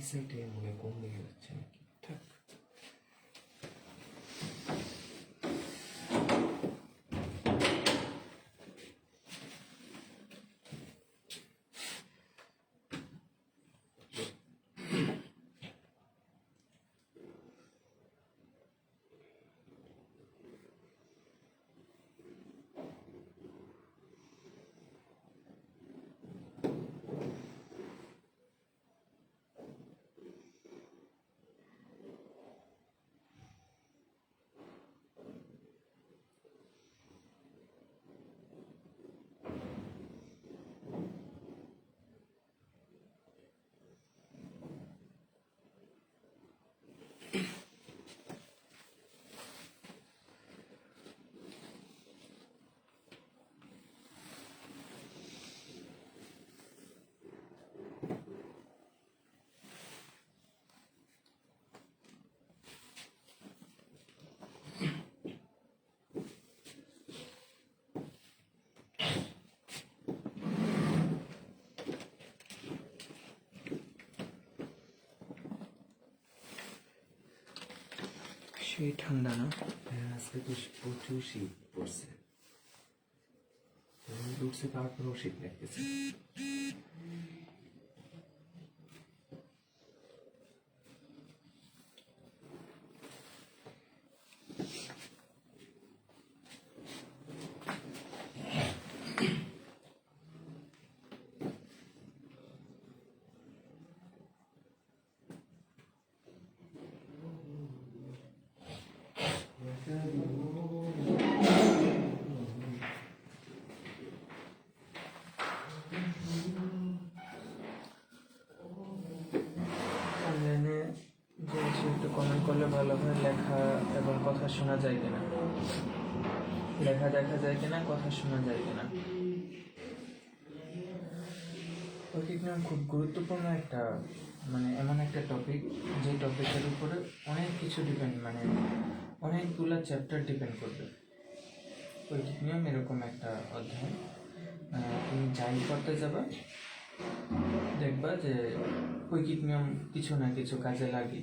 সাইডে মনে কম লেগে যাচ্ছে নাকি? থাক। সেই ঠান্ডা না? হ্যাঁ, আজকে তো প্রচুর শীত পড়ছে। উঠছে, তারপরেও শীত লাগতেছে। অনলাইনে যে একটু কমেন্ট করলে ভালো হয়, লেখা এবং কথা শোনা যায় কিনা, লেখা দেখা যায় কিনা, কথা শোনা যায় কিনা। প্রতিজ্ঞান খুব গুরুত্বপূর্ণ একটা এমন একটা টপিক, যে টপিকের উপরে অনেক কিছু ডিপেন্ড, অনেকগুলো চ্যাপ্টার ডিপেন্ড করবে। পৈঠিক নিয়ম এরকম একটা অধ্যায়, তুমি যাই করতে যাবা দেখবা যে ঐকিক নিয়ম কিছু না কিছু কাজে লাগে।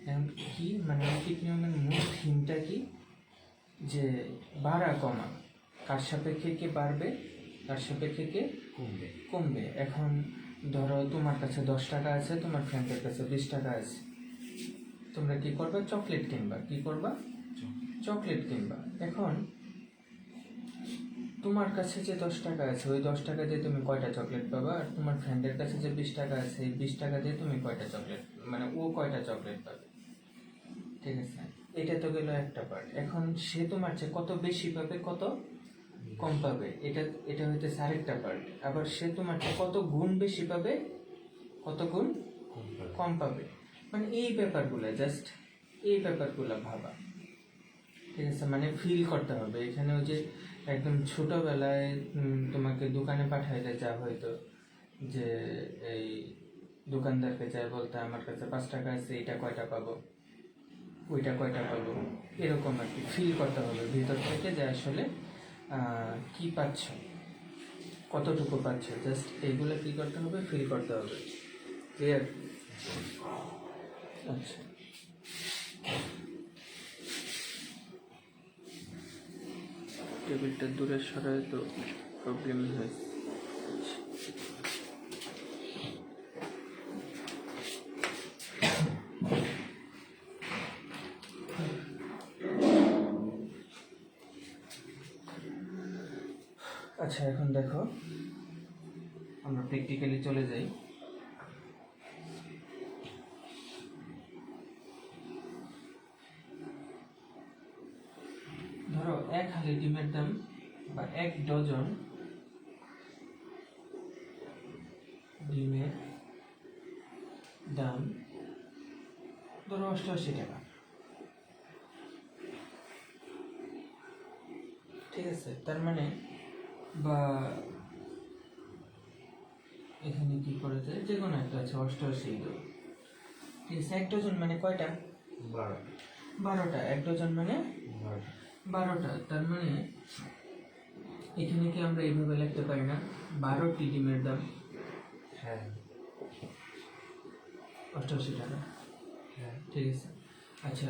এখন কি ঐকিক নিয়মের মূল থিমটা কি, যে বাড়া কমা, কার সাপেক্ষে কে বাড়বে, কার সাপেক্ষে কে কমবে। এখন ধরো তোমার কাছে 10 টাকা আছে, তোমার ফ্রেন্ডের কাছে 20 টাকা আছে, তোমরা কি করবা? চকলেট কিনবা। কি করবা? চকলেট কিনবা। এখন তোমার কাছে যে 10 টাকা আছে, ওই 10 টাকা দিয়ে তুমি কয়টা চকলেট পাবা? আর তোমার ফ্রেন্ডের কাছে যে 20 টাকা আছে, এই 20 টাকা দিয়ে তুমি কয়টা চকলেট, ও কয়টা চকলেট পাবে? ঠিক আছে, এটা তো গেল একটা পার্ট। এখন সে তোমার চেয়ে কত বেশি পাবে, কত কম পাবে, এটা হইতেছে আরেকটা পার্ট। আবার সে তোমার চেয়ে কত গুণ বেশি পাবে, কত গুণ কম পাবে। এই ব্যাপারগুলো, জাস্ট এই ব্যাপারগুলো ভাবা। ঠিক আছে, ফিল করতে হবে। এখানে ওই যে একদম ছোটবেলায় তোমাকে দোকানে পাঠাইলে যা হয়তো, যে এই দোকানদারকে যাই বলতে, আমার কাছে 5 টাকা আছে, এটা কয়টা পাবো, ওইটা কয়টা পাবো, এরকম আর কি ফিল করতে হবে ভিতর থেকে, যে আসলে কি পাচ্ছ, কতটুকু পাচ্ছ। জাস্ট এইগুলো কি করতে হবে? ফিল করতে হবে। ক্লিয়ার? আচ্ছা, টেবিলটা দূরে সরাই তো প্রবলেম হয়। আচ্ছা, এখন দেখো আমরা প্র্যাকটিক্যালি চলে যাই। ধরো 1 হালি ডিমের দাম বা 1 ডজন ডিমের দাম ধরো 88 টাকা। ঠিক আছে, তার বা এখানে কি করেছে, যে কোনো একটা আছে 88। ঠিক আছে, 1 ডজন কয়টা? 12টা। 1 ডজন 12টা। তার এখানে কি আমরা এইভাবে লিখতে পারি না 12টি ডিমের দাম? হ্যাঁ, 88 টাকা, হ্যাঁ ঠিক আছে। আচ্ছা,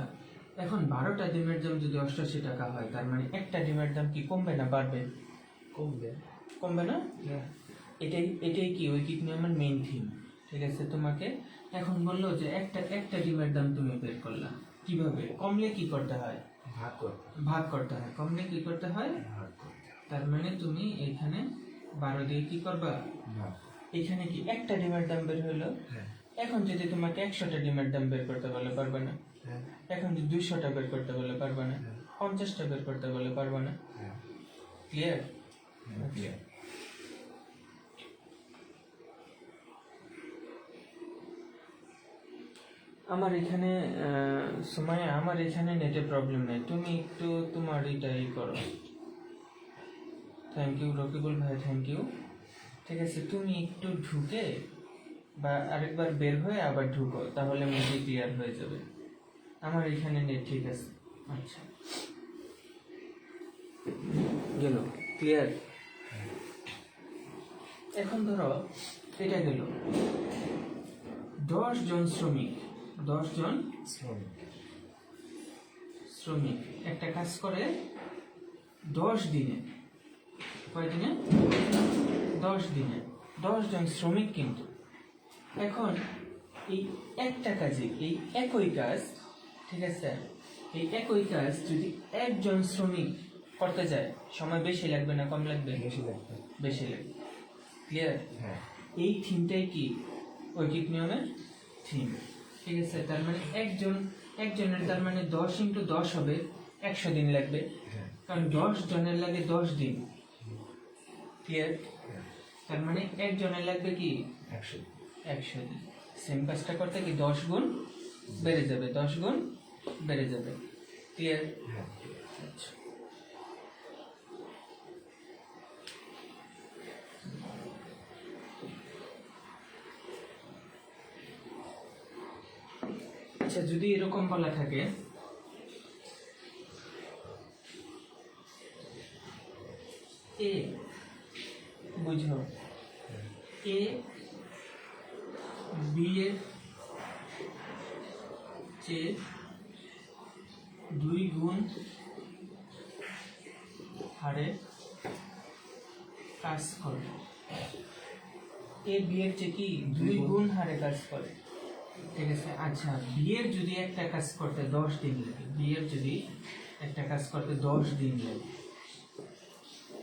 এখন 12টা ডিমের দাম যদি 88 টাকা হয়, তার মানে একটা ডিমের দাম কি কমবে না বাড়বে? কমবে। কমবে না? হ্যাঁ এটাই কি ঐকিক নিয়মের মেইন থিম, ঠিক আছে। তোমাকে এখন বললো যে একটা ডিমের দাম তুমি বের করলা, কিভাবে? কমলে কি করতে হয়? ভাগ করতে হয়। কমলে কি করতে হয়? ভাগ করতে। তার মানে তুমি এখানে 12 দিয়ে কি করবা? ভাগ। এখানে কি একটা ডিমের দাম বের হইলো। হ্যাঁ এখন যদি তোমাকে 100টা ডিমের দাম বের করতে বলে, পারবে না। হ্যাঁ এখন যদি 200টা বের করতে বলে, পারবে না। হ্যাঁ। 50টা বের করতে বলে, পারবে না। হ্যাঁ ক্লিয়ার? ক্লিয়ার। আমার এখানে সময় আমার এখানে নেটে প্রবলেম নেই, তুমি একটু তোমার এটাই করো। থ্যাংক ইউ রকিবুল ভাই, থ্যাংক ইউ। ঠিক আছে, তুমি একটু ঢুকে বা আরেকবার বের হয়ে আবার ঢুকো, তাহলে মেবি ক্লিয়ার হয়ে যাবে। আমার এখানে নেট ঠিক আছে। আচ্ছা, গেল ক্লিয়ার। এখন ধরো এটা গেল 10 জন শ্রমিক, 10 জন শ্রমিক একটা কাজ করে 10 দিনে। কয় দিনে? 10 দিনে। 10 জন শ্রমিক কিন্তু। এখন এই একটা কাজে, এই একই কাজ, ঠিক আছে, এই একই কাজ যদি একজন শ্রমিক করতে যায়, সময় বেশি লাগবে না কম লাগবে? বেশি লাগবে। বেশি লাগবে। ক্লিয়ার? হ্যাঁ এই থিমটাই কি ঐকিক নিয়মের থিম, ঠিক আছে। তার মানে একজনের তার মানে 10 × 10 হবে 100 দিন লাগবে, হ্যাঁ কারণ 10 জনের লাগে 10 দিন। ক্লিয়ার? হ্যাঁ। তার মানে একজনের লাগবে কি 100 দিন। সেম কাজটা করতে কি 10 গুণ বেড়ে যাবে, 10 গুণ বেড়ে যাবে। ক্লিয়ার? হ্যাঁ আচ্ছা, আচ্ছা, যদি এরকম বলা থাকে এ, বুঝো, এ বি এর চেয়ে 2 গুণ হারে কাজ করে। এ বি এর চেয়ে কি 2 গুণ হারে কাজ করে, ঠিক আছে। আচ্ছা, বি এর যদি একটা কাজ করতে 10 দিন লাগে, বি এর যদি একটা কাজ করতে 10 দিন লাগে,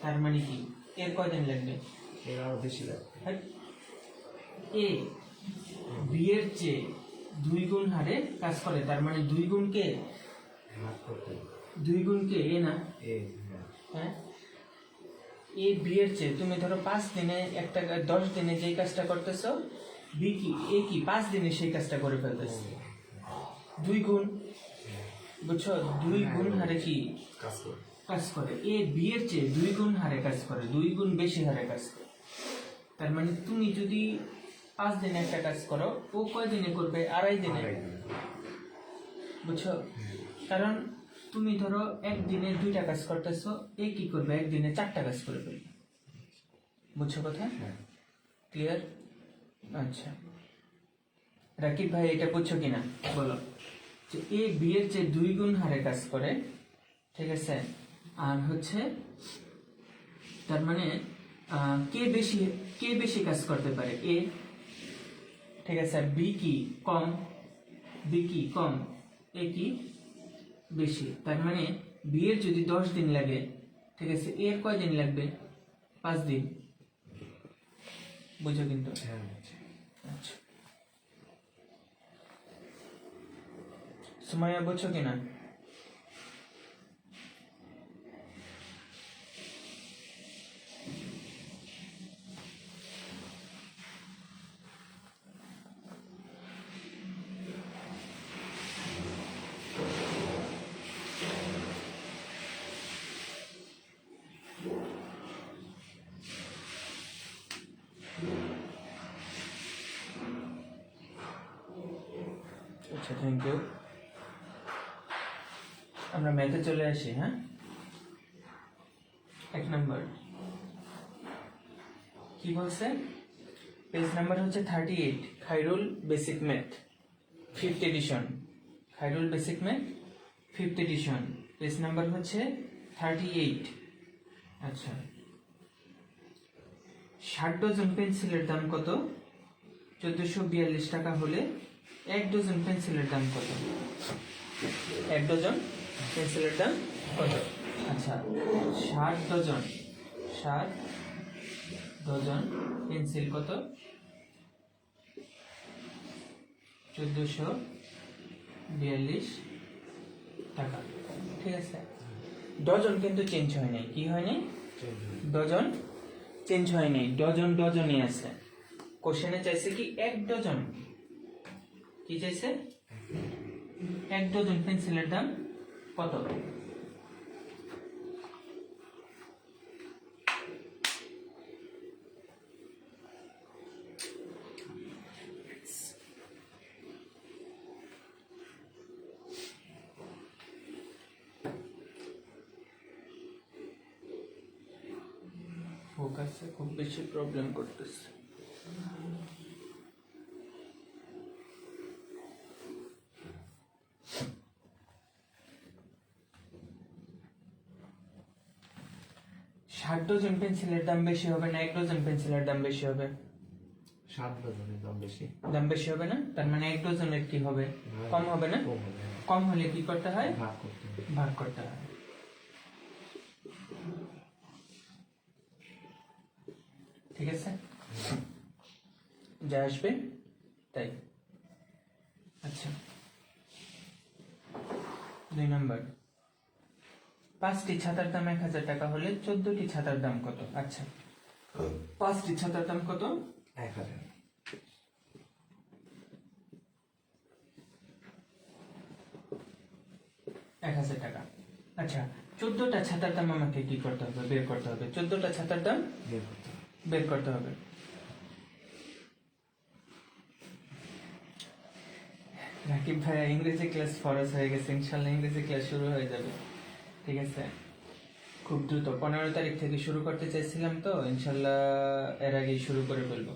তার মানে কি এর কয়দিন লাগবে? এর আরো বেশি লাগবে। এ বি এর চেয়ে 2 গুণ হারে কাজ করে, তার মানে 2 গুণ কে? ভাগ করতে। 2 গুণ কে? এ না? এ হ্যাঁ, এ বি এর চেয়ে, তুমি ধরো 5 দিনে একটা 10 দিনে যেই কাজটা করতেছো, বি কি এ কি 5 দিনে সেই কাজটা করে ফেলতেছে। 2 গুণ, বুঝছো? 2 গুণ হারে কি কাজ করে। কাজ করে। এ বি এর চেয়ে 2 গুণ হারে কাজ করে, 2 গুণ বেশি হারে কাজ করে। তার মানে তুমি যদি 5 দিনে একটা কাজ করো, ও কয় দিনে করবে? 2.5 দিনে। বুঝছো? কারণ তুমি ধরো একদিনে 2টা কাজ করতেছো, এ কি করবে? একদিনে 4টা কাজ করে ফেলবে। বুঝছো কথা? ক্লিয়ার? আচ্ছা, রাকিব ভাই এটা বুঝছো কিনা বলো। যে এ বি এর চেয়ে 2 গুণ হারে কাজ করে, ঠিক আছে। আর হচ্ছে তার মানে কে বেশি কাজ করতে পারে? এ, ঠিক আছে। বি কি কম, বি কি কম, এ কি বেশি। তার মানে বি এর যদি 10 দিন লাগে, ঠিক আছে, এর কয় দিন লাগবে? 5 দিন। বুঝো কিন্তু? আচ্ছা, সুমাইয়া বুঝছো কিনা? আচ্ছা, থ্যাংক ইউ। আমরা ম্যাথে চলে আসি। হ্যাঁ, 1 নম্বর কি বলছে? পেজ নাম্বার হচ্ছে 38, Khairul basic math. 5th edition, Khairul basic math 5th edition, page number হচ্ছে 38। আচ্ছা, 60 ডজন পেন্সিলের দাম কত? 1442 টাকা হলে 1 ডজন পেন্সিলের দাম কত? 1 ডজন পেন্সিলের দাম কত? আচ্ছা, 60 ডজন পেন্সিল কত? 1442 টাকা। ঠিক আছে, ডজন কিন্তু চেঞ্জ হয় নাই। কি হয় নাই? ডজন চেঞ্জ হয় নাই, ডজন ডজনই আছে। কোশ্চেনে চাইছে কি 1 ডজন, কি চাইছে? 1 ডজন পেন্সিলের দাম কত? ফোকাসে খুব বেশি প্রবলেম করতেছে। ষাট ডজন পেন্সিলের দাম বেশি হবে না 1 ডজন পেন্সিলের দাম বেশি হবে? 7 ডজনের দাম বেশি। দাম বেশি হবে না? তার মানে 1 ডজনের কি হবে? কম হবে না? কম হবে। কম হলে কি করতে হয়? ভাগ করতে হবে। ভাগ করতে হয়। ঠিক আছে, যা আসবে তাই। আচ্ছা, 2 নম্বর, 5টি ছাতার দাম 1000 টাকা হলে 14টি ছাতার দাম কত? আচ্ছা, 5টি ছাতার দাম কত? 1000। 1000 টাকা। আচ্ছা, 14টা ছাতার দাম আমাকে কি করতে হবে? বের করতে হবে। 14টা ছাতার দাম বের করতে হবে। বের করতে হবে। রাকিব ভাইয়া ইংরেজি ক্লাস ফরজ হয়ে গেছে, ইনশাল্লাহ ইংরেজি ক্লাস শুরু হয়ে যাবে। ঠিক আছে, খুব দ্রুত 15 তারিখ থেকে শুরু করতে চাইছিলাম, তো ইনশাল্লাহ এর আগেই শুরু করে ফেলবো।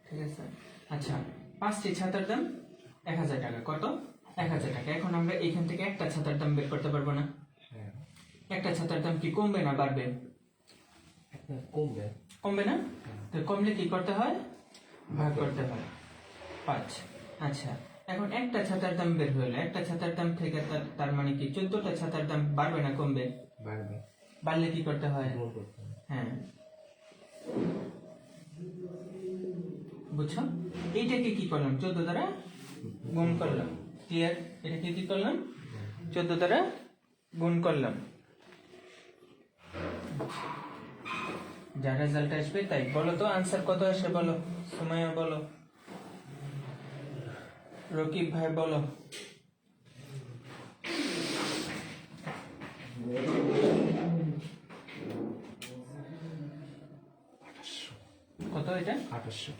ঠিক আছে, আচ্ছা, 5টি ছাতার দাম 1000 টাকা। কত? 1000 টাকা। এখন আমরা এখান থেকে একটা ছাতার দাম বের করতে পারবো না? হ্যাঁ। একটা ছাতার দাম কি কমবে না বাড়বে? কমবে। কমবে না? তো কমলে কি করতে হয়? ভাগ করতে হয় 5। আচ্ছা, এখন একটা ছাতার দাম বের হলো, একটা ছাতার দাম থেকে তার মানে কি 14টা ছাতার দাম বাড়বে না কমবে? বাড়বে। বাড়লে কি করতে হয়? গুণ করতে হবে। হ্যাঁ, বুঝছো? এইটাকে কি করলাম? 14 দ্বারা গুণ করলাম। ক্লিয়ার? এটাকে কি করলাম? 14 দ্বারা গুণ করলাম। যা রেজাল্ট আসবে তাই। বলো তো আনসার কত আসে? বলো, সুমাইয়া বলো, রকিব ভাই বলো। কত এটা? 2800।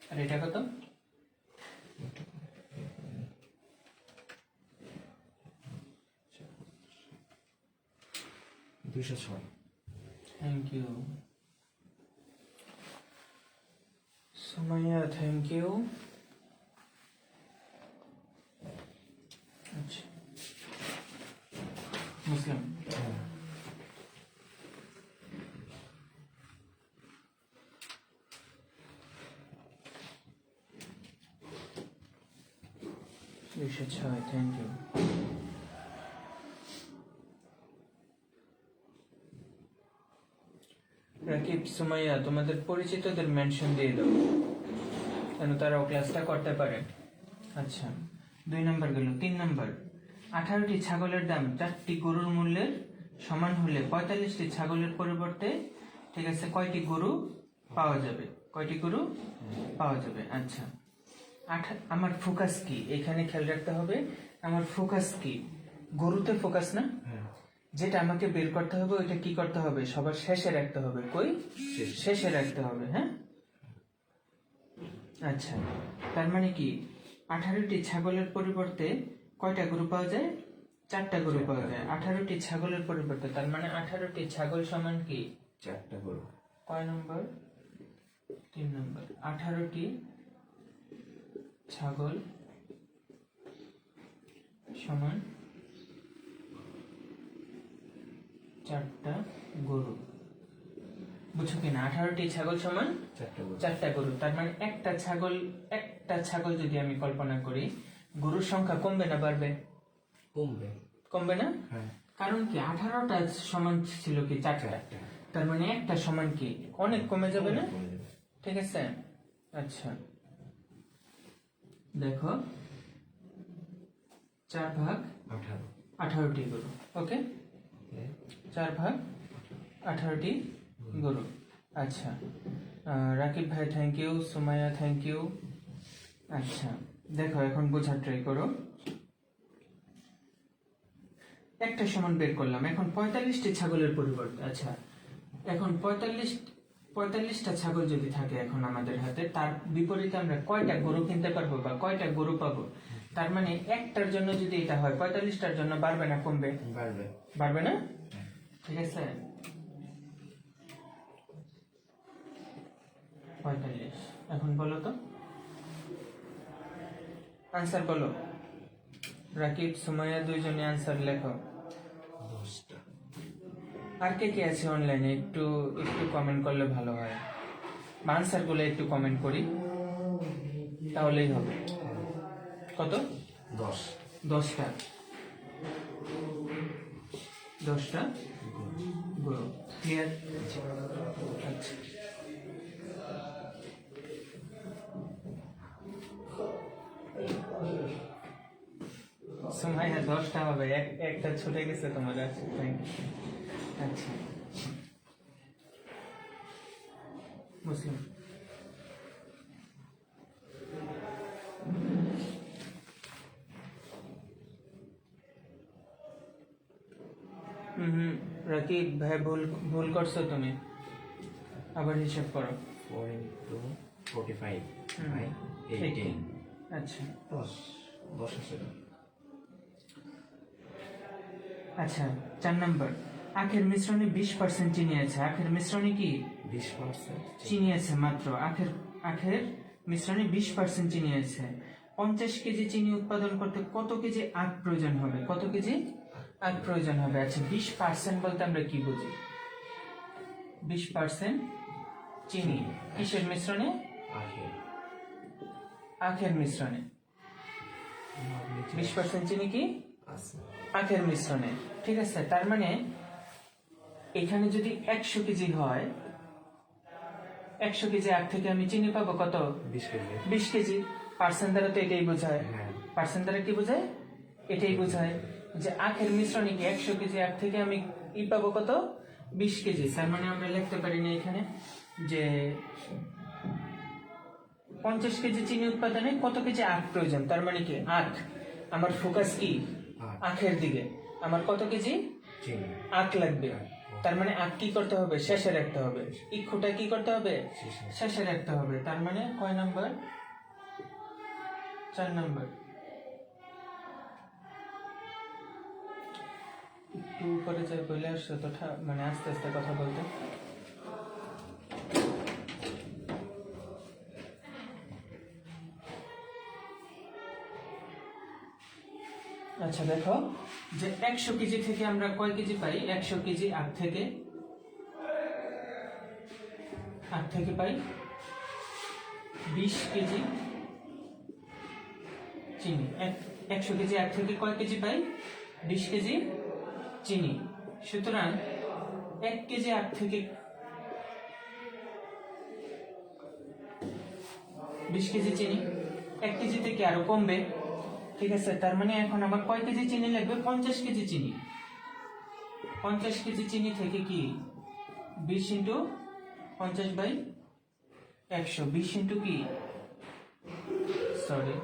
আর এটা কত? 206। Thank you Sumaiya, thank you. আচ্ছা, মুসলিম ছয়, থ্যাংক ইউ। রাকিব, সুমাইয়া, তোমাদের পরিচিতদের মেনশন দিয়ে দাও যেন তারাও ক্লাসটা করতে পারে। আচ্ছা, 2 নম্বর গেল। 3 নম্বর, 18টি ছাগলের দাম 4টি গরুর মূল্যের সমান হলে 45টি ছাগলের পরিবর্তে, ঠিক আছে, কয়টি গরু পাওয়া যাবে? কয়টি গরু পাওয়া যাবে? আচ্ছা, আমার ফোকাস কি এখানে খেয়াল রাখতে হবে। আমার ফোকাস কি? গরুতে ফোকাস না? যেটা আমাকে বের করতে হবে ওইটা কি করতে হবে? সবার শেষে রাখতে হবে। কই? শেষে রাখতে হবে। হ্যাঁ, আচ্ছা, তার মানে কি 18টি ছাগলের পরিবর্তে কয়টা গরু পাওয়া যায়? 4টা গরু পাওয়া যায়। 18টি ছাগলের পরিবর্তে, তার মানে 18টি ছাগল সমান কি? 4টা গরু। কয় নম্বর? 3 নম্বর 18টি ছাগল সমান 4টা গরু। বুঝছো কিনা? 18টি ছাগল সমান 4টা গরু। তার মানে একটা ছাগল যদি আমি কল্পনা করি, গরুর সংখ্যা কমবে না বাড়বে? কমবে না? হ্যাঁ। কারণ কি 18টা সমান ছিল কি 4টা, তার মানে একটা সমান কি অনেক কমে যাবে না? ঠিক আছে। আচ্ছা দেখো 4 ভাগ 18টি গরু। ওকে, 4 ভাগ 18টি গরু। আচ্ছা রাকিব ভাই thank you, Sumaiya thank you. আচ্ছা দেখো এখন বোঝার ট্রাই করো। একটা সমান বের করলাম, এখন 45টি ছাগলের পরিবর্তে, আচ্ছা এখন 45টা ছাগল যদি থাকে এখন আমাদের হাতে, তার বিপরীতে আমরা কয়টা গরু কিনতে পারবো বা কয়টা গরু পাবো? তার মানে একটার জন্য যদি এটা হয় 45টার জন্য বাড়বে না কমবে? বাড়বে না? ঠিক আছে 45। এখন বলো তো আনসার বলো। রাকিব সুমাইয়া দুইজনে আনসার লেখো। 10টা। আর কে কে আছে অনলাইনে একটু একটু কমেন্ট করলে ভালো হয়, বা আনসার গুলো একটু কমেন্ট করি তাহলেই হবে। কত? 10টা 10টা গরু। ক্লিয়ার? আচ্ছা সুমাইয়া 10টা হবে, একটা ছুটে গেছে তোমার। আচ্ছা থ্যাংক ইউ। আচ্ছা মুসলিম রাকিব ভাই ভুল করছো তুমি, আবার হিসাব করো। 4 into 45 by 18। আচ্ছা 10 আছে। আচ্ছা 4 নম্বর আখের মিশ্রণে 20% চিনি আছে। আখের মিশ্রণে কি 20% চিনি আছে মাত্র? আখের মিশ্রণে 20% চিনি আছে। 50 কেজি চিনি উৎপাদন করতে কত কেজি আখ প্রয়োজন হবে? কত কেজি আখ প্রয়োজন হবে? আচ্ছা 20% বলতে আমরা কি বুঝি? 20% চিনি কিসের মিশ্রণে? আখের মিশ্রণে। 20% চিনি কি আখের মিশ্রণে। ঠিক আছে, তার মানে এখানে যদি 100 কেজি হয়, 100 কেজি আখ থেকে আমি চিনি পাবো কত? 20 কেজি। পার্সেন্ট দ্বারা তো এটাই বোঝায়। পার্সেন্ট দ্বারা কি বোঝায়? এটাই বোঝায় যে আখের মিশ্রণে কি 100 কেজি আখ থেকে আমি পাবো কত? 20 কেজি। তার মানে আমরা লিখতে পারি না এখানে যে 50 কেজি চিনি উৎপাদনে কত কেজি আখ প্রয়োজন? তার মানে কি আখ, আমার ফোকাস কি আখের দিকে, আমার কত কেজি আখ লাগবে। তার মানে আখ কি করতে হবে? শেষে রাখতে হবে। ইক্ষুটা কি করতে হবে? শেষে রাখতে হবে। তার মানে কয় নাম্বার? 4 নাম্বার। একটু উপরে যাই বলে আসছো তো, মানে আস্তে আস্তে কথা বলতে। আচ্ছা দেখো যে 100 কেজি থেকে আমরা কয় কেজি পাই? 100 কেজি আখ থেকে পাই 20 কেজি চিনি। 100 কেজি আখ থেকে কয় কেজি পাই? 20 কেজি চিনি। সুতরাং 1 কেজি আখ থেকে 20 কেজি চিনি 1 কেজি থেকে আরো কমবে। ঠিক আছে, তার মানে এখন আমার কয় কেজি চিনি লাগবে? 50 কেজি চিনি। 50 কেজি চিনি থেকে কি 20 ইন্টু 50 বাই 100, 20 ইন্টু কি সরি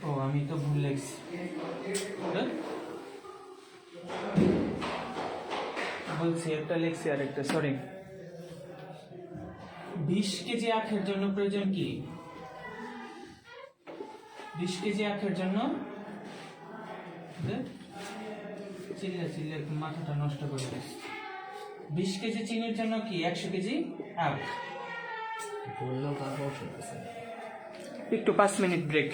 ও আমি তো ভুল লিখছি, বলছি একটা লিখছি আর একটা সরি। 20 কেজি আখের জন্য প্রয়োজন কি? 20 কেজি আখের জন্য চিল্লা চিল্লা একটু মাথাটা নষ্ট করে দিস। 20 কেজি চিনির জন্য কি 100 কেজি আখ? বললেও তারপর শুনতেছে না। একটু 5 মিনিট ব্রেক।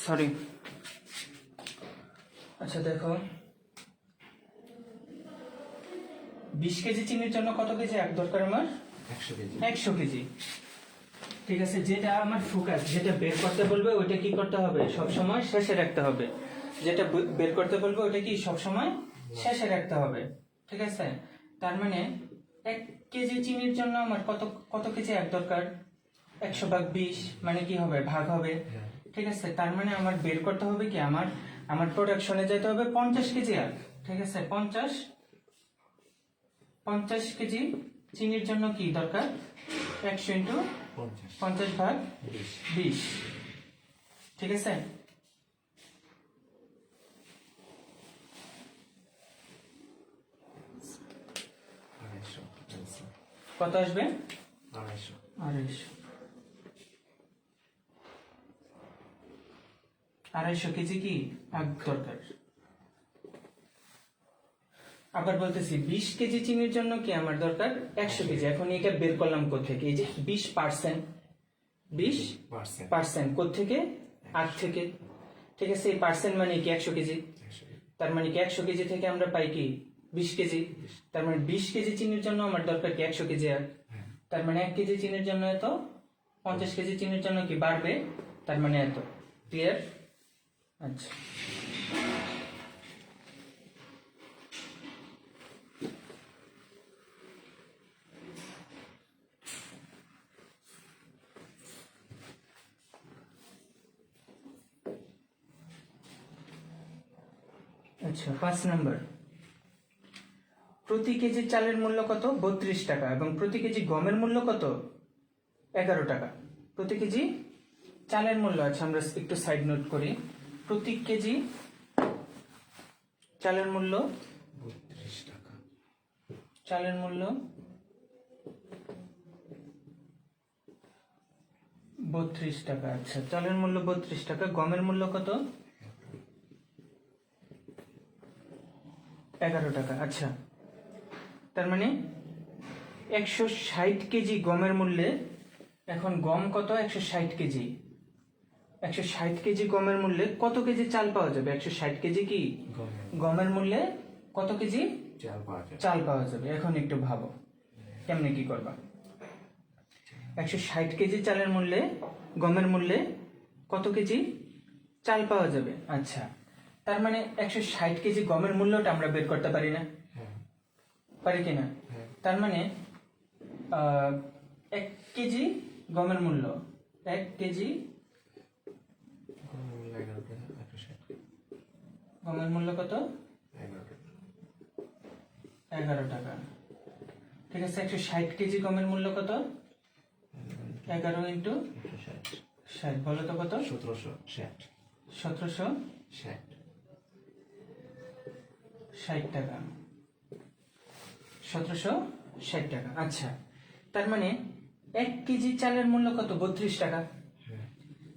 সরি। আচ্ছা দেখো, 20 কেজি চিনির জন্য কত কেজি আখ দরকার আমার? 100 কেজি। 100 কেজি। ঠিক আছে, যেটা আমার ফোকাস, যেটা বের করতে বলবে ওইটা কি করতে হবে? সব সময় শেষে রাখতে হবে। যেটা বের করতে বলবে ওইটা কি সব সময় শেষে রাখতে হবে। ঠিক আছে, তার মানে 1 কেজি চিনির জন্য আমার কত কত কেজি আখ দরকার? 100 ভাগ 20 মানে কি হবে? ভাগ হবে। ঠিক আছে, তার মানে আমার বের করতে হবে কি, আমার প্রোডাকশনে যেতে হবে 50 কেজি আখ। ঠিক আছে, 50 কেজি চিনির জন্য কি দরকার? 100 ইন্টু 50 ভাগ 20। ঠিক আছে, কত আসবে? 250। 250 কেজি কি আখ দরকার। আবার বলতেছি 20 কেজি চিনির জন্য কি আমার দরকার? 100 কেজি। এখন এটা বের করলাম কোত্থেকে? এই যে 20% 20% কোত্থেকে? আখ থেকে। ঠিক আছে, এই পার্সেন্ট মানে কি 100 কেজি। তার মানে কি 100 কেজি থেকে আমরা পাই কি 20 কেজি। তার মানে 20 কেজি চিনির জন্য আমার দরকার কি 100 কেজি আখ। তার মানে 1 কেজি চিনির জন্য এত, 50 কেজি চিনির জন্য কি বাড়বে, তার মানে এত। ক্লিয়ার? আচ্ছা, আচ্ছা 5 নম্বর, প্রতি কেজি চালের মূল্য কত? 32 টাকা। এবং প্রতি কেজি গমের মূল্য কত? 11 টাকা। প্রতি কেজি চালের মূল্য, আচ্ছা আমরা একটু সাইড নোট করি। প্রতি কেজি চালের মূল্য, 32 টাকা। চালের মূল্য 32 টাকা। আচ্ছা চালের মূল্য 32 টাকা। গমের মূল্য কত? 11 টাকা। আচ্ছা তার মানে 160 কেজি গমের মূল্যে, এখন গম কত? 160 কেজি। 160 কেজি গমের মূল্যে কত কেজি চাল পাওয়া যাবে? 160 কেজি কি গমের মূল্যে কত কেজি চাল পাওয়া যায়। চাল পাওয়া যাবে? এখন একটু ভাবো কেমনে কি করবা। 160 কেজি চালের মূল্যে, গমের মূল্যে কত কেজি চাল পাওয়া যাবে? আচ্ছা তার মানে 160 কেজি গমের মূল্যটা আমরা বের করতে পারি না? হ্যাঁ পারি কিনা? হ্যাঁ। তার মানে 1 কেজি গমের মূল্য, 1 কেজি গমের মূল্য 11 টাকা, 160 গমের মূল্য কত? 11 টাকা। 11 টাকা। ঠিক আছে, 160 কেজি গমের মূল্য কত? 11 ইন্টু 160, 60, বলো তো কত? 1760, 1760 টাকা। 1760 টাকা। আচ্ছা তার মানে 1 কেজি চালের মূল্য কত? 32 টাকা। হ্যাঁ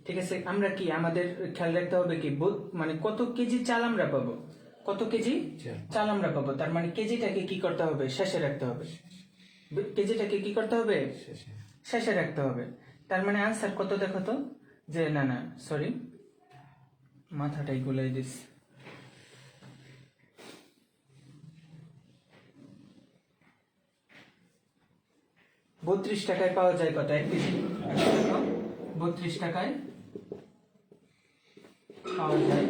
ঠিক আছে, আমরা কি আমাদের খেয়াল রাখতে হবে কি মানে কত কেজি চাল আমরা পাবো, কত কেজি চাল আমরা পাবো। তার মানে কেজিটাকে কি করতে হবে? শেষে রাখতে হবে। কেজিটাকে কি করতে হবে? শেষে। শেষে রাখতে হবে। তার মানে আনসার কত দেখো তো, যে না না সরি মাথাটাই গুলাই দিস। বত্রিশ টাকায় পাওয়া যায় কত? 1 কেজি। 32 টাকায় পাওয়া যায়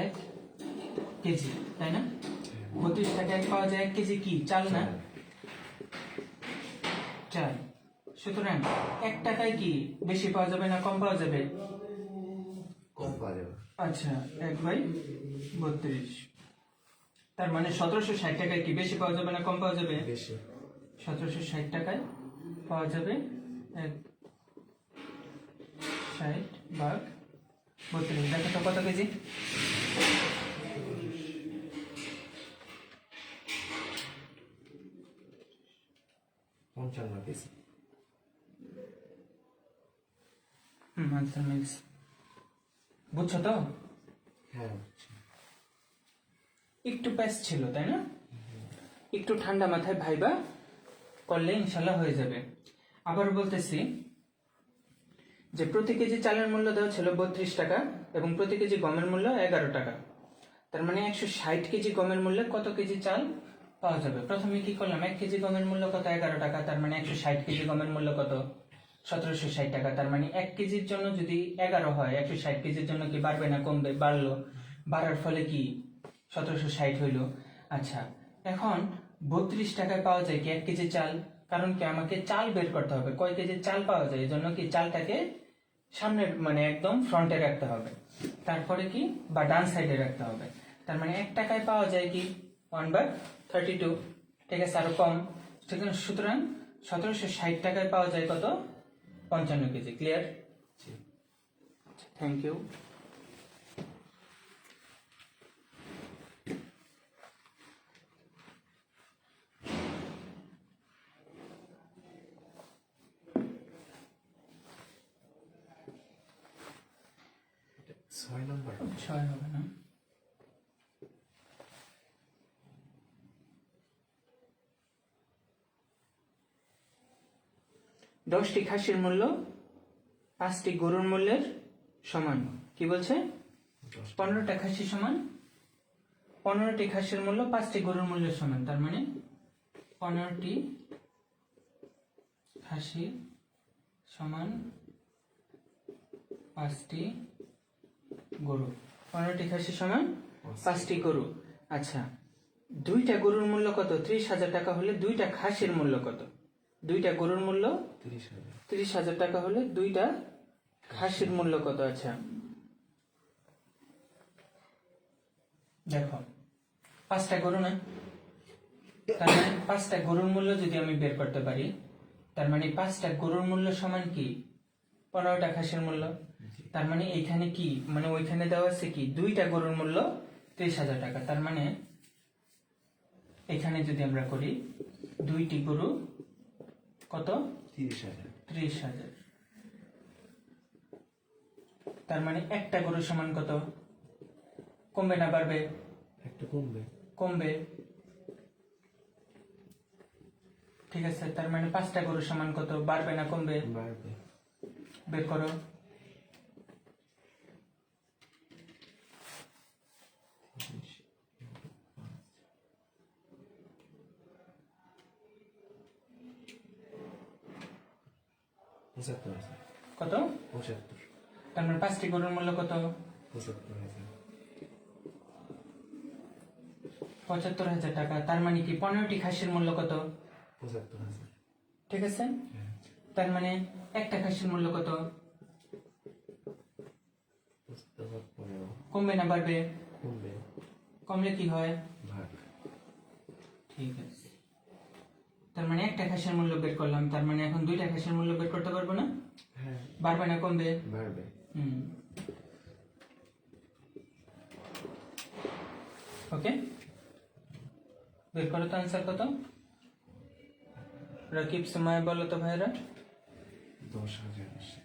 1 কেজি, তাই না? 32 টাকায় পাওয়া যায় 1 কেজি কি চাল না? চাল। সুতরাং 1 টাকায় কি বেশি পাওয়া যাবে না কম পাওয়া যাবে? কম পাওয়া যাবে। আচ্ছা 1/32। তার মানে 1760 টাকায় কি বেশি পাওয়া যাবে না কম পাওয়া যাবে? বেশি। 1760 টাকায় পাওয়া যাবে 60/32। দেখো তো কত কেজি? পঞ্চান্ন কেজি। Answer mills. বুঝছো তো? হ্যাঁ একটু প্যাস ছিল তাই না? একটু ঠান্ডা মাথায় ভাইবা করলে ইনশাল্লাহ হয়ে যাবে। আবার বলতেছি যে প্রতি কেজি চালের মূল্য দেওয়া ছিল 32 টাকা এবং প্রতি কেজি গমের মূল্য 11 টাকা। তার মানে 160 কেজি গমের মূল্যে কত কেজি চাল পাওয়া যাবে? প্রথমে কি করলাম, 1 কেজি গমের মূল্য কত? 11 টাকা। তার মানে 160 কেজি গমের মূল্য কত? 1760 টাকা। তার মানে 1 কেজির জন্য যদি 11 হয়, 160 কেজির জন্য কি বাড়বে না কমবে? বাড়লো। বাড়ার ফলে কি 1760 হইলো। আচ্ছা এখন 32 টাকায় পাওয়া যায় কি 1 কেজি চাল? কারণ কি আমাকে চাল বের করতে হবে, কয় কেজি চাল পাওয়া যায়। এই জন্য কি চালটাকে সামনে মানে একদম ফ্রন্টে রাখতে হবে, তারপরে কি বা ডান সাইডে রাখতে হবে। তার মানে 1 টাকায় পাওয়া যায় কি 1/32। ঠিক আছে, আরো কম। ঠিক আছে, সুতরাং 1760 টাকায় পাওয়া যায় কত? 55 কেজি। ক্লিয়ার? Thank you. ছয় নম্বর। 6 হবে না? দশটি খাসির মূল্য 5টি গরুর মূল্যের সমান। কি বলছে? 15টা খাসি সমান 15টি খাসির মূল্য 5টি গরুর মূল্যের সমান। তার মানে 15টি খাসি সমান 5টি গরু। 15টি খাসি সমান 5টি গরু। আচ্ছা 2টা গরুর মূল্য কত? 30,000 টাকা হলে 2টা খাসির মূল্য কত? 2টা গরুর মূল্য 30,000, 30,000 টাকা হলে 2টা খাসির মূল্য কত? আচ্ছা দেখো, 5টা গরু না, তার মানে 5টা গরুর মূল্য যদি আমি বের করতে পারি, তার মানে 5টা গরুর মূল্য সমান কি 15টা খাসির মূল্য। তার মানে এইখানে কি, মানে ওইখানে দেওয়া আছে কি 2টা গরুর মূল্য 30,000 টাকা। তার মানে এখানে যদি আমরা করি 2টি গরু কত 30,000। 30,000। তার মানে একটা গরু সমান কত, কমবে না বাড়বে? একটা কমবে। কমবে। ঠিক আছে, তার মানে 5টা গরু সমান কত, বাড়বে না কমবে? বাড়বে। বের করো। পঁচাত্তর হাজার। কত? 75। তার মানে 5টি গরুর মূল্য কত? 75,000। 75,000 টাকা। তার মানে কি 15টি খাসির মূল্য কত? 75,000। ঠিক আছে, হ্যাঁ। তার মানে একটা খাসির মূল্য কত, 15 কমবে না বাড়বে? কমবে। কমলে কি হয়? ভাগ। ঠিক আছে, তার মানে একটা খাসির মূল্য বের করলাম, তার মানে এখন 2টা খাসির মূল্য বের করতে পারবো না? হ্যাঁ। বাড়বে না কমবে? বাড়বে। ওকে, বের করো তো আনসার কত। রাকিব সময় বলো তো ভাইরা। 10,000 আসে।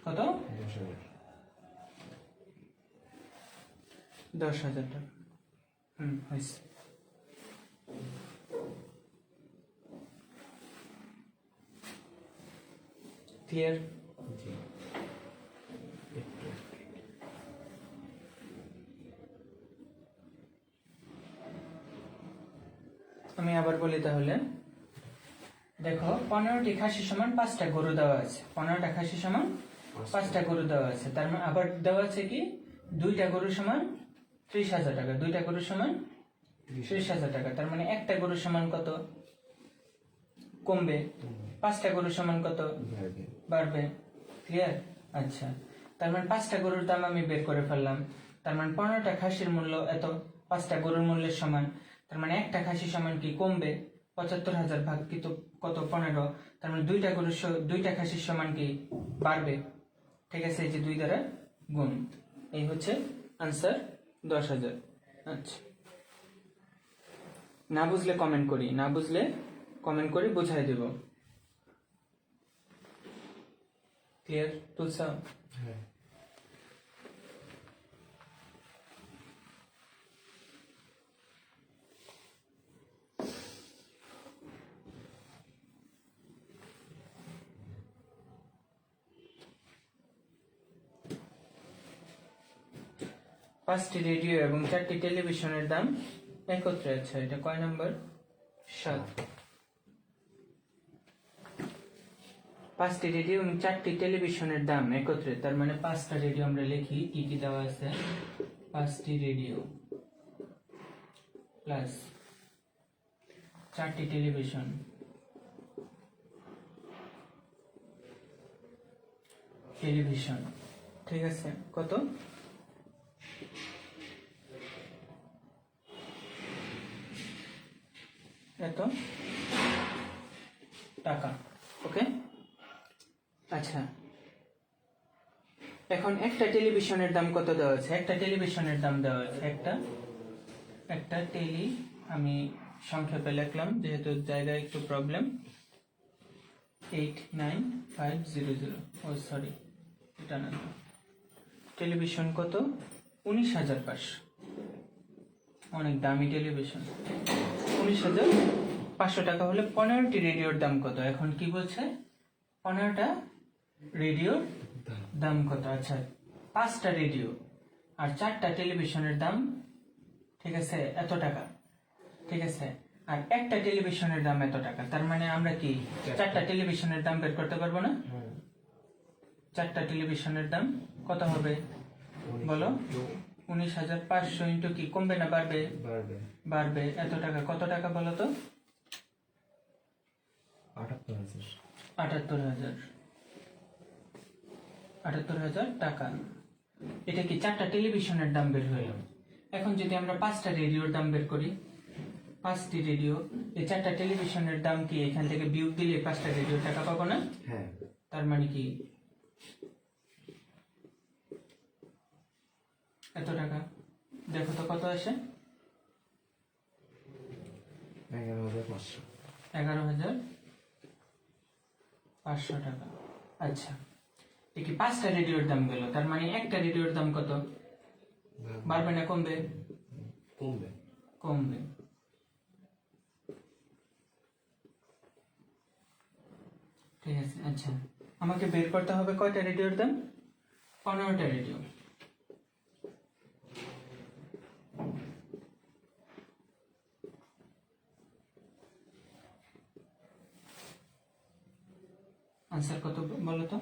কত? 10,000। 10,000 টাকা। হয়েছে। ক্লিয়ার? জি। একটু। আমি আবার বলি তাহলে, দেখো 15টি খাসি সমান 5টা গরু দেওয়া আছে। 15টা খাসি সমান 5টা গরু দেওয়া আছে। তার মানে আবার দেওয়া আছে কি 2টা গরু সমান 30,000 টাকা। 2টা গরু সমান 30,000 টাকা। তার মানে একটা গরু সমান কত, কমবে। 5টা গরু সমান কত, বাড়বে। বাড়বে। ক্লিয়ার? আচ্ছা, তার মানে 5টা গরুর দাম আমি বের করে ফেললাম। তার মানে 15টা খাসির মূল্য এত, 5টা গরুর মূল্যের সমান। তার মানে একটা খাসি সমান কি কমবে, 75,000 ভাগ কিন্তু কত 15। তার মানে 2টা খাসির সমান কি বাড়বে। ঠিক আছে, এই যে 2 দ্বারা গুণ। এই হচ্ছে আনসার 10,000। আচ্ছা, না বুঝলে কমেন্ট করি, না বুঝলে কমেন্ট করে বুঝাই দেব। Clear Tulsa? হ্যাঁ। পাঁচটি রেডিও এবং 4টি টেলিভিশনের দাম একত্রে আছে। এটা কয় নাম্বার? 7। 5টি রেডিও এবং 4টি টেলিভিশনের দাম একত্রে। তার মানে 5টা রেডিও আমরা লিখি, কি কি দেওয়া আছে। 5টি রেডিও প্লাস 4টি টেলিভিশন, ঠিক আছে, কত? এত টাকা। ওকে, আচ্ছা, এখন একটা টেলিভিশনের দাম কত দেওয়া আছে? একটা টেলিভিশনের দাম দেওয়া আছে, একটা টেলি, আমি সংক্ষেপে লিখলাম যেহেতু জায়গায় একটু প্রবলেম, 89500। ও সরি, এটা না, টেলিভিশন কত? 19,500। অনেক দামি টেলিভিশন। 19,500 টাকা হলে 15টি রেডিওর দাম কত? এখন কি বলছে, 15টা রেডিওর দাম কত? আচ্ছা, 5টা রেডিও আর 4টা টেলিভিশনের দাম, ঠিক আছে, এত টাকা। ঠিক আছে, আর একটা টেলিভিশনের দাম এত টাকা। তার মানে আমরা কি 4টা টেলিভিশনের দাম বের করতে পারবো না? 4টা টেলিভিশনের দাম কত হবে বলো? 19,500 ইন্টু কি, কমবে না বাড়বে? বাড়বে। বাড়বে। এত টাকা, কত টাকা বলো তো? 78,000। 78,000। টাকা। এটা কি 4টা টেলিভিশনের দাম বের হলো। এখন যদি আমরা 5টা রেডিওর দাম বের করি, 5টি রেডিও, এই 4টা টেলিভিশনের দাম কি এখান থেকে বিয়োগ দিলে 5টা রেডিওর টাকা পাবো না? হ্যাঁ। তার মানে কি এত টাকা। দেখো তো কত আসে? 11,500। 11,500 টাকা। আচ্ছা, এই কি 5টা রেডিওর দাম গেল, তার মানে একটা রেডিওর দাম কত? বাড়বে না কমবে? কমবে। কমবে। ঠিক আছে। আচ্ছা, আমাকে বের করতে হবে কয়টা রেডিওর দাম? 15টা রেডিও। আনসার কত বলো তো?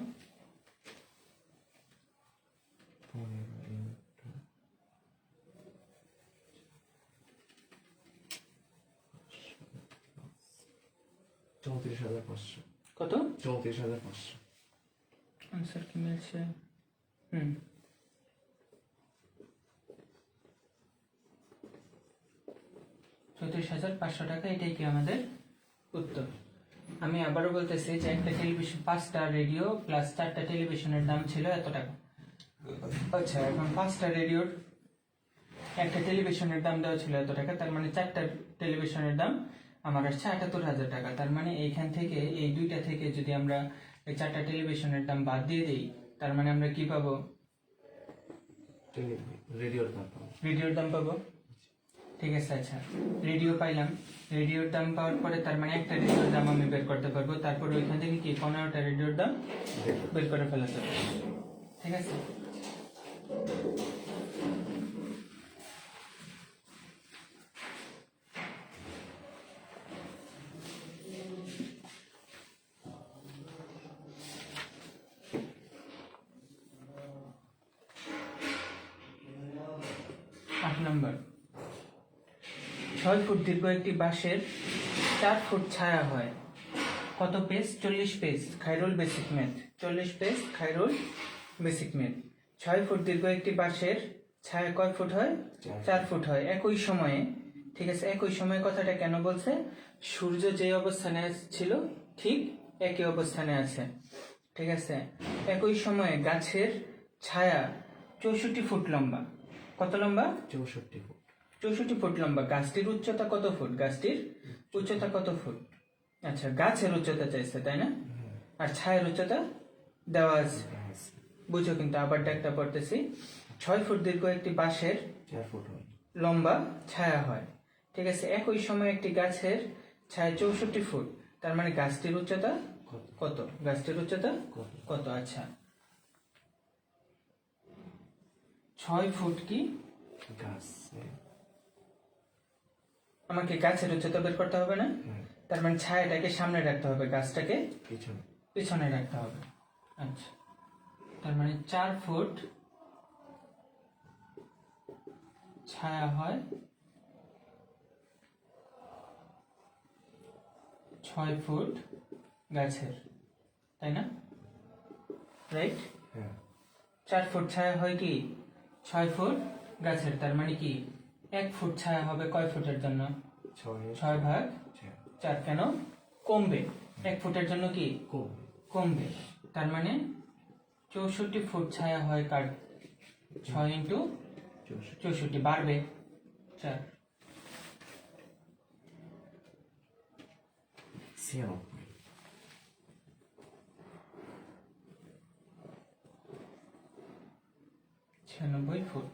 34,500। কত? 34,500। আনসার কি মিলছে? হুম, 34,500 টাকা। এটাই কি আমাদের উত্তর। আমি আবারও বলতেছি যে একটা টেলিভিশন, 5টা রেডিও প্লাস 4টা টেলিভিশনের দাম ছিল এত টাকা। আচ্ছা, এখন 5টা রেডিওর একটা টেলিভিশনের দাম দেওয়া ছিল এত টাকা, তার মানে 4টা টেলিভিশনের দাম আমার আসছে 78,000 টাকা। তার মানে এইখান থেকে, এই দুইটা থেকে যদি আমরা এই 4টা টেলিভিশনের দাম বাদ দিয়ে দিই, তার মানে আমরা কি পাবো? রেডিওর দাম পাবো। রেডিওর দাম পাবো। ঠিক আছে। আচ্ছা, রেডিও পাইলাম। রেডিওর দাম পাওয়ার পরে তার মানে একটা রেডিওর দাম আমি বের করতে পারবো। তারপর ওইখান থেকে কি 15টা রেডিওর দাম বের করে ফেলাতে হবে। ঠিক আছে। আট নম্বর, 6 ফুট দীর্ঘ একটি বাঁশের 4 ফুট ছায়া হয়। কত page? 40 page. Khairul basic math. 40 page Khairul basic math. 6 foot দীর্ঘ একটি বাঁশের ছায়া কয় ফুট হয়? 4 ফুট হয় একই সময়ে। ঠিক আছে, একই সময়ে কথাটা কেন বলছে? সূর্য যে অবস্থানে ছিল ঠিক একই অবস্থানে আছে। ঠিক আছে, একই সময়ে গাছের ছায়া 64 ফুট লম্বা। কত লম্বা? 64 ফুট। 64 ফুট লম্বা। গাছটির উচ্চতা কত ফুট? গাছটির উচ্চতা কত ফুট? আচ্ছা, গাছের উচ্চতা চাইছে তাই না? আর ছায়ের উচ্চতা দেওয়া আছে, বুঝো। কিন্তু আবার একটা পড়তেছি, 6 ফুট দীর্ঘ একটি বাঁশের 4 ফুট হয় লম্বা ছায়া হয়। ঠিক আছে, একই সময় একটি গাছের ছায়া 64 ফুট। তার মানে গাছটির উচ্চতা কত? গাছটির উচ্চতা কত? আচ্ছা, 6 ফুট কি গাছ। আমাকে গাছের উচ্চতা বের করতে হবে না? তার মানে ছায়াটাকে সামনে রাখতে হবে, গাছটাকে পিছনে রাখতে হবে। আচ্ছা, তার মানে 4 ফুট ছায়া হয়, 6 ফুট গাছের, তাই না? রাইট। 4 ফুট ছায়া হয় কি 6 ফুট গাছের। তার মানে কি 1 ফুট ছায়া হবে কয় ফুটের জন্য? 6 ভাগ 4। কেন কমবে? 1 ফুটের জন্য কি কমবে। তার মানে 64 ফুট ছায়া হয় কার? 6 ইন্টু 64 বাড়বে 4। 96 ফুট।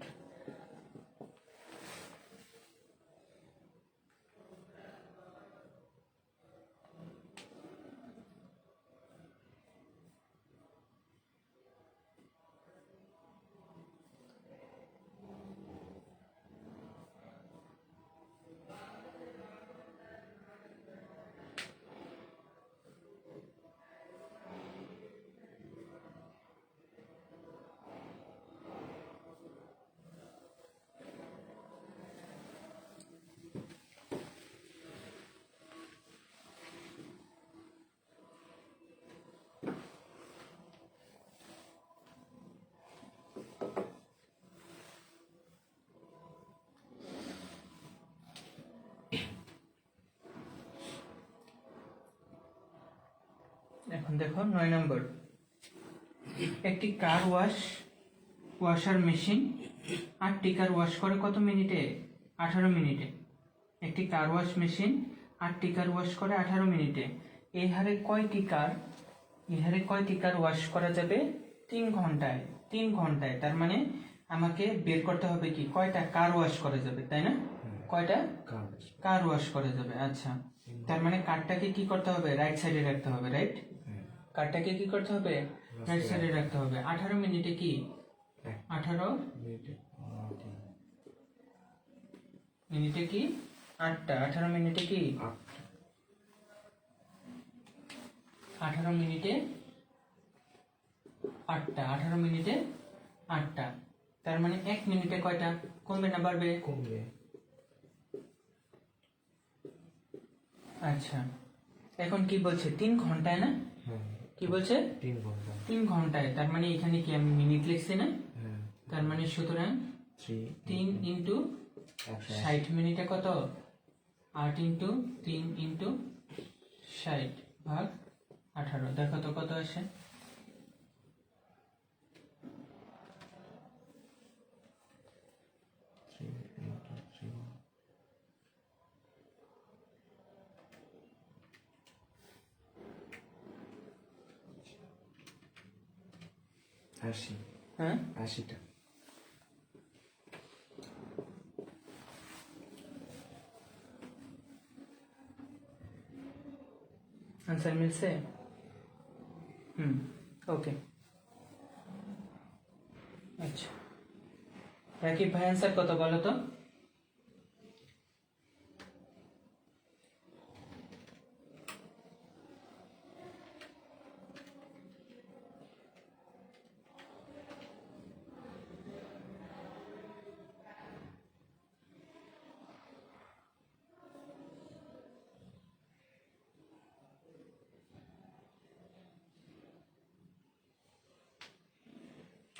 এখন দেখো 9 নম্বর, একটি কার ওয়াশার মেশিন 8টি কার ওয়াশ করে কত মিনিটে? 18 মিনিটে। একটি কার ওয়াশ মেশিন 8টি কার ওয়াশ করে 18 মিনিটে। এই হারে কয়টি কার ওয়াশ করা যাবে? 3 ঘন্টায়। 3 ঘন্টায়, তার মানে আমাকে বের করতে হবে কি কয়টা কার ওয়াশ করা যাবে, তাই না? কয়টা কাগজ। কার ওয়াশ করা যাবে। আচ্ছা, তার মানে কারটাকে কি করতে হবে? রাইট সাইডে রাখতে হবে, রাইট? কারটাকে কি করতে হবে? রাইট সাইডে রাখতে হবে। 18 মিনিটে কি 18 মিনিটে কি 8টা, 18 মিনিটে কি 18 মিনিটে 8টা, 18 মিনিটে 8টা। তার মানে 1 মিনিটে কয়টা? কমবে না বাড়বে? কমবে। আচ্ছা, এখন কি বলছে? 3 ঘন্টায় না? হ্যাঁ, কি বলছে? 3 ঘন্টা। 3 ঘন্টায়, তার মানে এখানে কি আমি মিনিট লিখছি না? হ্যাঁ, তার মানে সুতরাং 3 ইন্টু 60 মিনিটে কত? 8 ইন্টু 3 ইন্টু 60 ভাগ 18। দেখো তো কত আসে? আশি। হ্যাঁ, 80টা। आंसर मिलছে? ओके। আচ্ছা, রাকিব ভাই आंसर কত বলো তো?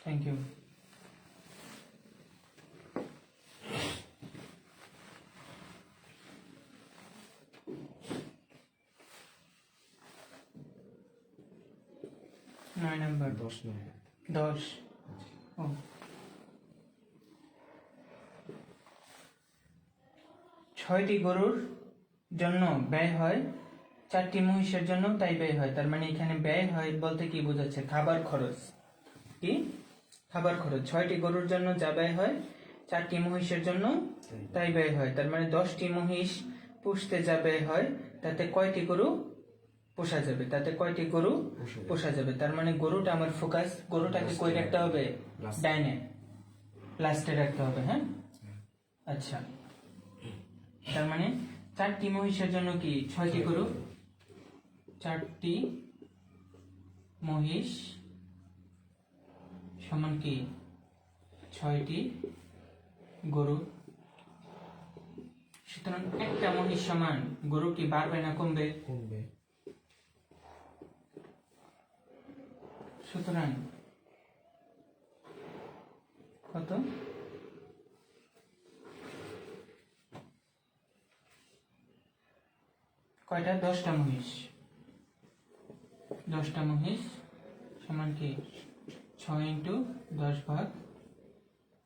Thank you. नौ नंबर 10 নম্বর। 10। ও, 6টি গরুর জন্য ব্যয় হয়, 4টি মহিষের জন্য তাই ব্যয় হয়। তার মানে এখানে ব্যয় হয় বলতে কি বোঝাচ্ছে? খাবার খরচ। কি? খাবার খরচ। 6টি গরুর জন্য যা ব্যয় হয়, 4টি মহিষের জন্য তাই ব্যয় হয়। তার মানে 10টি মহিষ পুষতে যা ব্যয় হয়, তাতে কয়টি গরু পোষা যাবে? পোষা যাবে। তার মানে গরুটা আমার ফোকাস, গরুটাকে কই রাখতে হবে? ডাইনে, লাস্টে রাখতে হবে। হ্যাঁ, আচ্ছা, তার মানে 4টি মহিষের জন্য কি 6টি গরু? 4টি মহিষ সমান কি 6টি গরু। সুতরাং একটা মহিষ সমান গরু কি বাড়বে না কমবে? কমবে। সুতরাং কত? কয়টা? 10টা মহিষ। 10টা মহিষ সমান কি 6 ইন্টু 10 ভাগ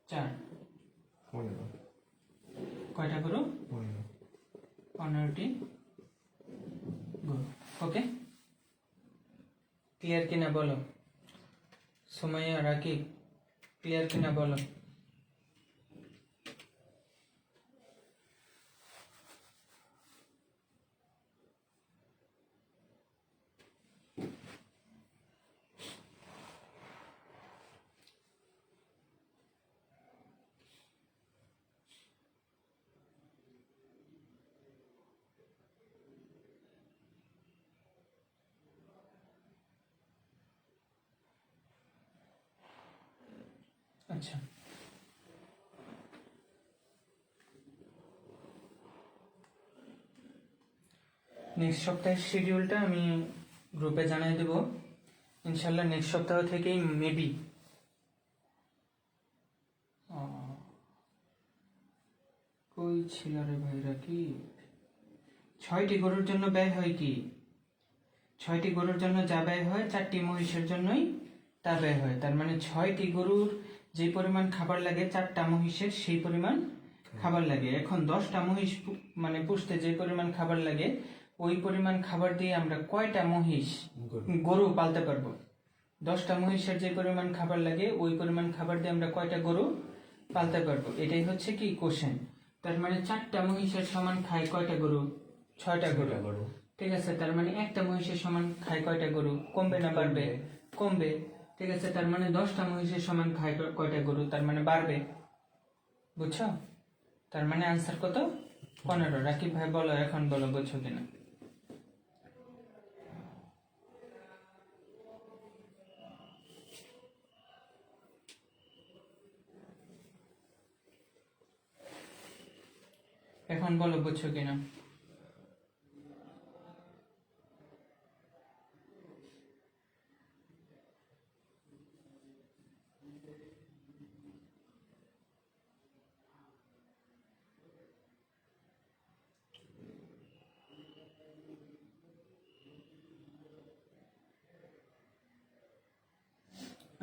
4। 15। কয়টা গরু? 15। 15টি গরু। ওকে, ক্লিয়ার কিনা বলো? সুমাইয়া, রাকিব, ক্লিয়ার কিনা বলো? আচ্ছা, নেক্সট সপ্তাহের শিডিউলটা আমি গ্রুপে জানাই দেব ইনশাল্লাহ। নেক্সট সপ্তাহ থেকেই মেবি কই ছিল রে ভাইরা? কি 6টি গরুর জন্য ব্যয় হয় কি 6টি গরুর জন্য যা ব্যয় হয় 4টি মহিষের জন্যই তা ব্যয় হয়। তার মানে 6টি গরুর যে পরিমাণ খাবার লাগে 4টা মহিষের সেই পরিমাণ খাবার লাগে। এখন 10টা মহিষ মানে পুষতে যে পরিমাণ খাবার লাগে ওই পরিমাণ খাবার দিয়ে আমরা কয়টা মহিষ গরু পালতে পারবো? 10টা মহিষের যে পরিমাণ খাবার লাগে ওই পরিমাণ খাবার দিয়ে আমরা কয়টা গরু পালতে পারবো? এটাই হচ্ছে কি কোশ্চেন। তার মানে 4টা মহিষের সমান খায় কয়টা গরু? 6টা গরু। ঠিক আছে, তার মানে একটা মহিষের সমান খায় কয়টা গরু? কমবে না বাড়বে? কমবে। ঠিক আছে, তার মানে 10টা মহিষের সমান খায় কয়টা গরু? তার মানে বাড়বে। বুঝছো? তার মানে আনসার কত? 15। রাকিব ভাই বলো, এখন বলো বুঝছো কিনা। এখন বলো বুঝছো কিনা।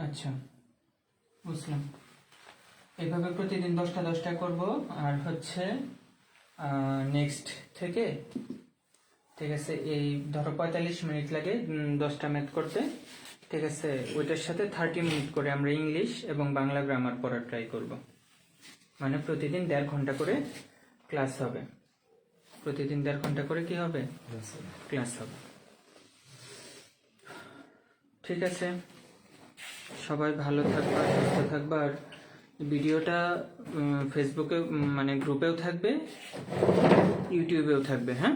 আচ্ছা, বুঝলাম। এইভাবে প্রতিদিন 10টা করব। আর হচ্ছে নেক্সট থেকে, ঠিক আছে, এই ধরো 45 মিনিট লাগে 10টা ম্যাথ করতে। ঠিক আছে, ওইটার সাথে 30 মিনিট করে আমরা ইংলিশ এবং বাংলা গ্রামার পড়ার ট্রাই করব। মানে প্রতিদিন 1.5 ঘন্টা করে ক্লাস হবে। প্রতিদিন 1.5 ঘন্টা করে কি হবে? ক্লাস হবে। ঠিক আছে, সবাই ভালো থাকবা, সুস্থ থাকবা। আর ভিডিওটা ফেসবুকে মানে গ্রুপেও থাকবে, ইউটিউবেও থাকবে। হ্যাঁ।